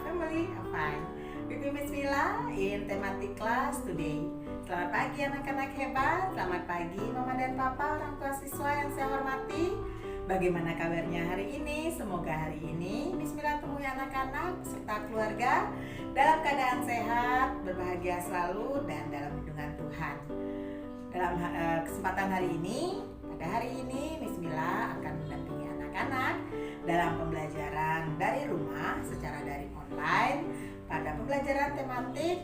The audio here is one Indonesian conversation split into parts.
family are fine. With me, Miss Mila, in thematic class today. Selamat pagi anak-anak hebat, selamat pagi Mama dan Papa, orang tua siswa yang saya hormati. Bagaimana kabarnya hari ini? Semoga hari ini Miss Mila temui anak-anak serta keluarga dalam keadaan sehat, berbahagia selalu, dan dalam lindungan Tuhan. Dalam kesempatan hari ini, pada hari ini Miss Mila akan mendampingi anak-anak dalam pembelajaran dari rumah secara daring online pada pembelajaran tematik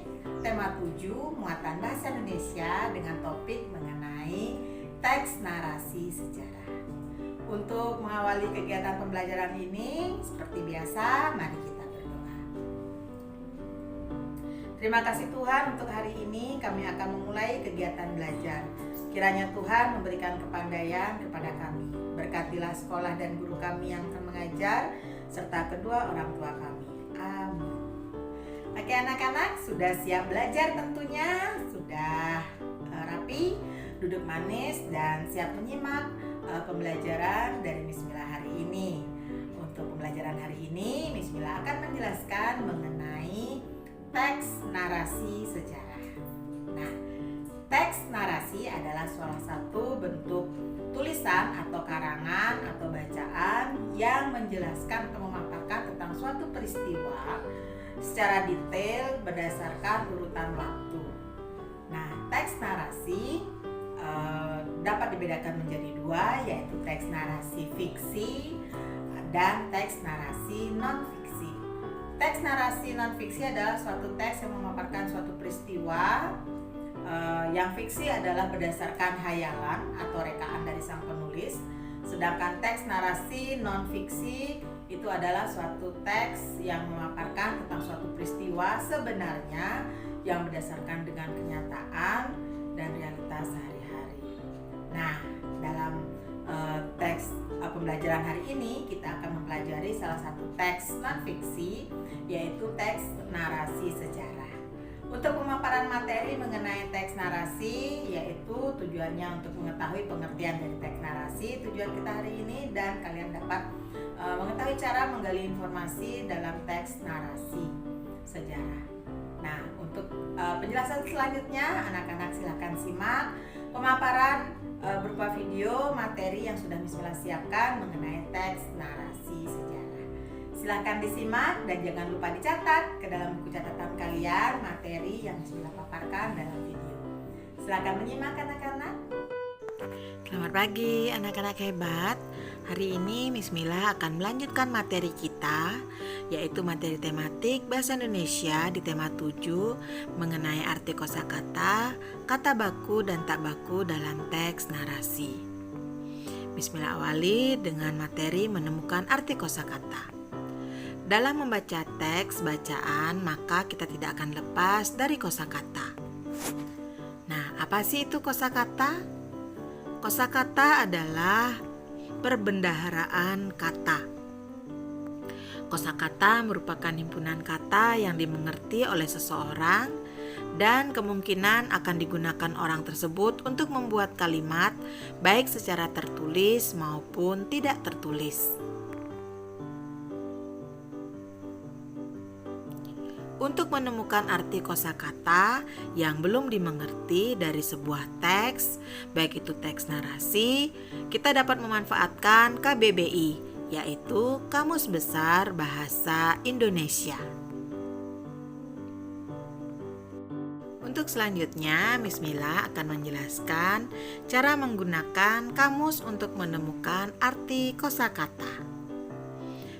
tema 7 muatan bahasa Indonesia dengan topik mengenai teks narasi sejarah. Untuk mengawali kegiatan pembelajaran ini, seperti biasa, mari kita berdoa. Terima kasih Tuhan, untuk hari ini kami akan memulai kegiatan belajar. Kiranya Tuhan memberikan kepandaian kepada kami. Berkatilah sekolah dan guru kami yang akan mengajar, serta kedua orang tua kami. Amin. Oke anak-anak, sudah siap belajar tentunya? Sudah rapi, duduk manis, dan siap menyimak pembelajaran dari Miss Mila hari ini. Untuk pembelajaran hari ini, Miss Mila akan menjelaskan mengenai teks narasi sejarah. Nah, teks narasi adalah salah satu bentuk tulisan atau karangan atau bacaan yang menjelaskan atau memaparkan tentang suatu peristiwa secara detail berdasarkan urutan waktu. Nah, teks narasi dapat dibedakan menjadi dua, yaitu teks narasi fiksi dan teks narasi non-fiksi. Teks narasi non-fiksi adalah suatu teks yang memaparkan suatu peristiwa. Yang fiksi adalah berdasarkan hayalan atau rekaan dari sang penulis, sedangkan teks narasi non-fiksi itu adalah suatu teks yang memaparkan tentang suatu peristiwa sebenarnya yang berdasarkan dengan kenyataan dan realitas sehari-hari. Nah, dalam teks pembelajaran hari ini kita akan mempelajari salah satu teks non-fiksi, yaitu teks narasi sejarah. Untuk pemaparan materi mengenai teks narasi, yaitu tujuannya untuk mengetahui pengertian dari teks narasi, tujuan kita hari ini, dan kalian dapat mengetahui cara menggali informasi dalam teks narasi sejarah. Nah, untuk penjelasan selanjutnya, anak-anak silakan simak pemaparan berupa video materi yang sudah Miss Mila siapkan mengenai teks narasi sejarah. Silakan disimak dan jangan lupa dicatat ke dalam buku catatan kalian materi yang Miss Mila paparkan dalam video. Silakan menyimak anak-anak. Selamat pagi anak-anak hebat. Hari ini Miss Mila akan melanjutkan materi kita, yaitu materi tematik bahasa Indonesia di tema 7 mengenai arti kosakata, kata baku dan tak baku dalam teks narasi. Miss Mila awali dengan materi menemukan arti kosakata. Dalam membaca teks bacaan, maka kita tidak akan lepas dari kosakata. Nah, apa sih itu kosakata? Kosakata adalah perbendaharaan kata. Kosakata merupakan himpunan kata yang dimengerti oleh seseorang dan kemungkinan akan digunakan orang tersebut untuk membuat kalimat baik secara tertulis maupun tidak tertulis. Untuk menemukan arti kosakata yang belum dimengerti dari sebuah teks, baik itu teks narasi, kita dapat memanfaatkan KBBI, yaitu Kamus Besar Bahasa Indonesia. Untuk selanjutnya, Miss Mila akan menjelaskan cara menggunakan kamus untuk menemukan arti kosakata.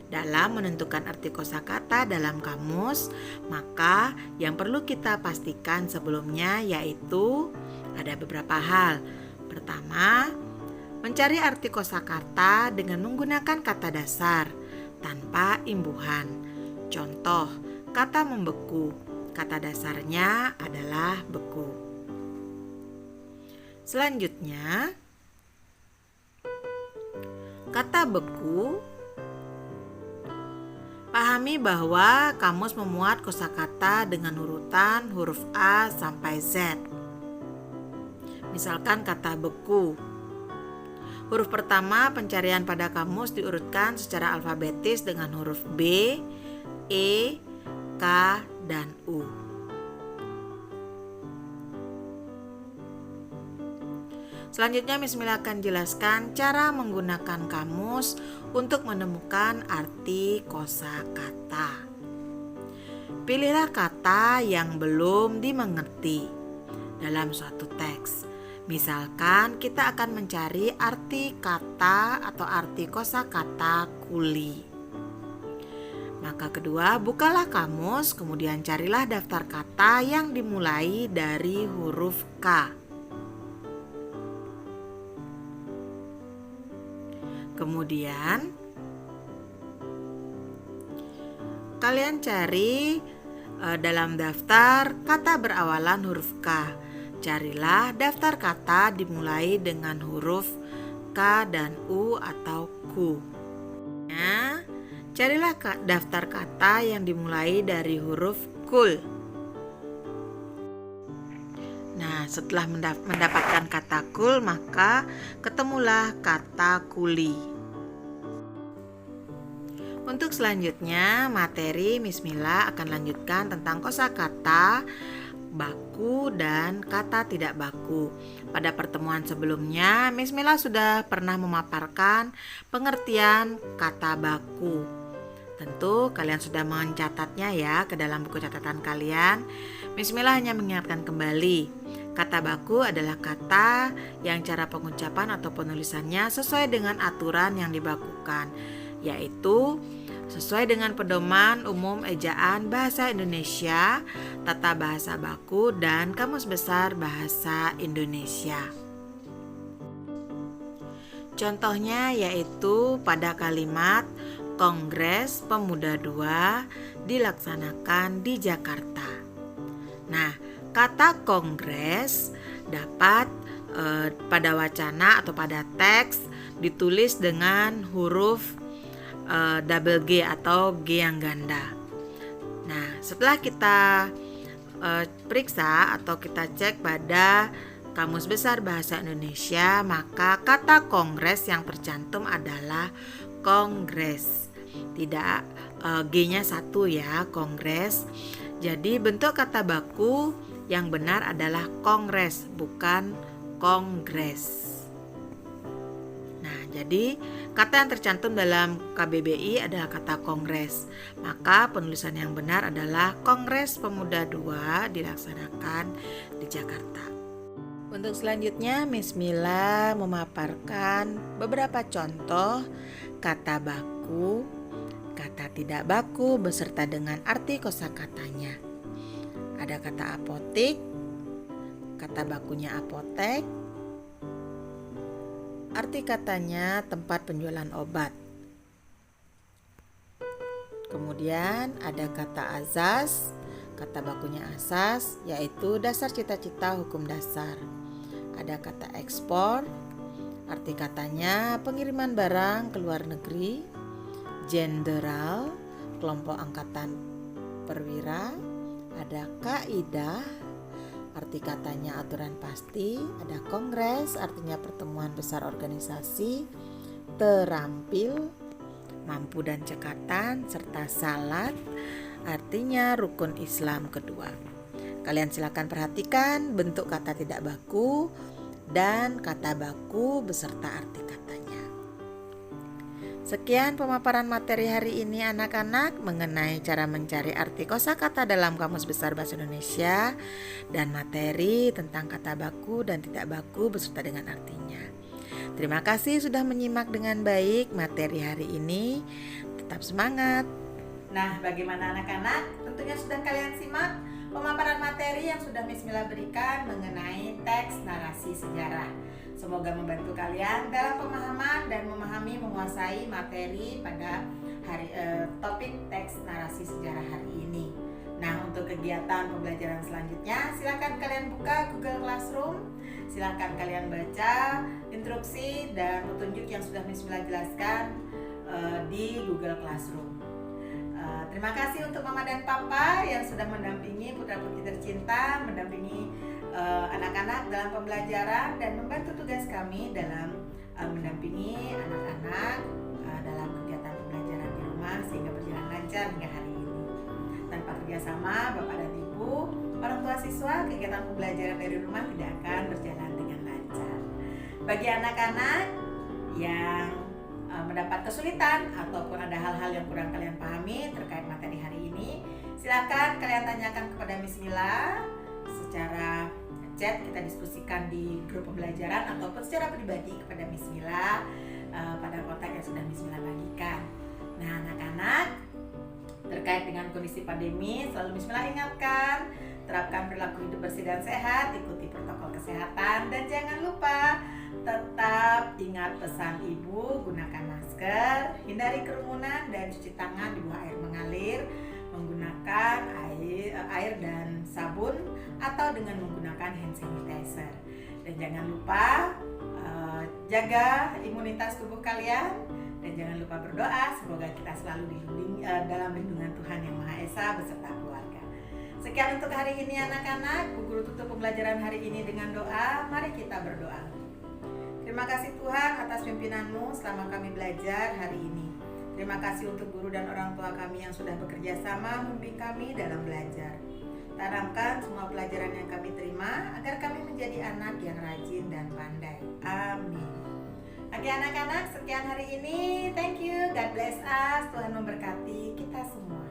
Dalam menentukan arti kosakata dalam kamus, maka yang perlu kita pastikan sebelumnya yaitu ada beberapa hal. Pertama, mencari arti kosakata dengan menggunakan kata dasar tanpa imbuhan. Contoh, kata membeku, kata dasarnya adalah beku. Selanjutnya, kata beku, pahami bahwa kamus memuat kosakata dengan urutan huruf A sampai Z. Misalkan kata beku. Huruf pertama pencarian pada kamus diurutkan secara alfabetis dengan huruf B, E, K, dan U. Selanjutnya Miss Mila akan jelaskan cara menggunakan kamus untuk menemukan arti kosakata. Pilihlah kata yang belum dimengerti dalam suatu teks. Misalkan kita akan mencari arti kata atau arti kosakata kuli. Maka kedua, bukalah kamus, kemudian carilah daftar kata yang dimulai dari huruf K. Kemudian kalian cari dalam daftar kata berawalan huruf K. Carilah daftar kata dimulai dengan huruf K dan U atau ku. Nah, carilah daftar kata yang dimulai dari huruf kul. Nah, setelah mendapatkan kata kul, maka ketemulah kata kuli. Untuk selanjutnya, materi Miss Mila akan lanjutkan tentang kosakata baku dan kata tidak baku. Pada pertemuan sebelumnya, Miss Mila sudah pernah memaparkan pengertian kata baku. Tentu kalian sudah mencatatnya ya ke dalam buku catatan kalian. Miss Mila hanya mengingatkan kembali. Kata baku adalah kata yang cara pengucapan atau penulisannya sesuai dengan aturan yang dibakukan, yaitu sesuai dengan pedoman umum ejaan bahasa Indonesia, tata bahasa baku, dan Kamus Besar Bahasa Indonesia. Contohnya yaitu pada kalimat Kongres Pemuda II dilaksanakan di Jakarta. Nah, kata kongres dapat pada wacana atau pada teks ditulis dengan huruf double G atau G yang ganda. Nah, setelah kita periksa atau kita cek pada Kamus Besar Bahasa Indonesia, maka kata kongres yang tercantum adalah kongres. Tidak G-nya satu ya, kongres. Jadi bentuk kata baku yang benar adalah kongres, bukan kongres. Nah, jadi kata yang tercantum dalam KBBI adalah kata kongres. Maka penulisan yang benar adalah Kongres Pemuda II dilaksanakan di Jakarta. Untuk selanjutnya, Miss Mila memaparkan beberapa contoh kata baku, kata tidak baku beserta dengan arti kosakatanya. Ada kata apotik, kata bakunya apotek, arti katanya tempat penjualan obat. Kemudian ada kata azas, kata bakunya asas, yaitu dasar cita-cita hukum dasar. Ada kata ekspor, arti katanya pengiriman barang ke luar negeri. Jenderal, kelompok angkatan perwira. Ada kaidah, arti katanya aturan pasti. Ada kongres, artinya pertemuan besar organisasi. Terampil, mampu dan cekatan, serta salat, artinya rukun Islam kedua. Kalian silakan perhatikan bentuk kata tidak baku dan kata baku beserta arti katanya. Sekian pemaparan materi hari ini anak-anak mengenai cara mencari arti kosakata dalam Kamus Besar Bahasa Indonesia dan materi tentang kata baku dan tidak baku beserta dengan artinya. Terima kasih sudah menyimak dengan baik materi hari ini. Tetap semangat. Nah, bagaimana anak-anak? Tentunya sudah kalian simak pemaparan materi yang sudah Miss Mila berikan mengenai teks narasi sejarah. Semoga membantu kalian dalam pemahaman dan menguasai materi pada topik teks narasi sejarah hari ini. Nah, untuk kegiatan pembelajaran selanjutnya, silakan kalian buka Google Classroom. Silakan kalian baca instruksi dan petunjuk yang sudah Miss Mila jelaskan di Google Classroom. Terima kasih untuk Mama dan Papa yang sudah mendampingi putra-putri tercinta, mendampingi anak-anak dalam pembelajaran dan membantu tugas kami dalam mendampingi anak-anak dalam kegiatan pembelajaran di rumah sehingga berjalan lancar hingga hari ini. Tanpa kerjasama Bapak dan Ibu, orang tua siswa, kegiatan pembelajaran dari rumah tidak akan berjalan dengan lancar. Bagi anak-anak yang mendapat kesulitan ataupun ada hal-hal yang kurang kalian pahami terkait materi hari ini, silakan kalian tanyakan kepada Miss Mila secara chat, kita diskusikan di grup pembelajaran ataupun secara pribadi kepada Miss Mila pada kontak yang sudah Miss Mila bagikan. Nah, anak-anak, terkait dengan kondisi pandemi, selalu Miss Mila ingatkan, terapkan perilaku hidup bersih dan sehat, ikuti protokol kesehatan, dan jangan lupa tetap ingat pesan Ibu, gunakan masker, hindari kerumunan, dan cuci tangan di bawah air mengalir menggunakan air dan sabun atau dengan menggunakan hand sanitizer. Dan jangan lupa jaga imunitas tubuh kalian, dan jangan lupa berdoa semoga kita selalu dilindungi dalam lindungan Tuhan Yang Maha Esa beserta keluarga. Sekian untuk hari ini anak-anak. Bu Guru tutup pembelajaran hari ini dengan doa. Mari kita berdoa. Terima kasih Tuhan atas pimpinan-Mu selama kami belajar hari ini. Terima kasih untuk guru dan orang tua kami yang sudah bekerja sama membimbing kami dalam belajar. Tanamkan semua pelajaran yang kami terima agar kami menjadi anak yang rajin dan pandai. Amin. Oke anak-anak, sekian hari ini. Thank you. God bless us. Tuhan memberkati kita semua.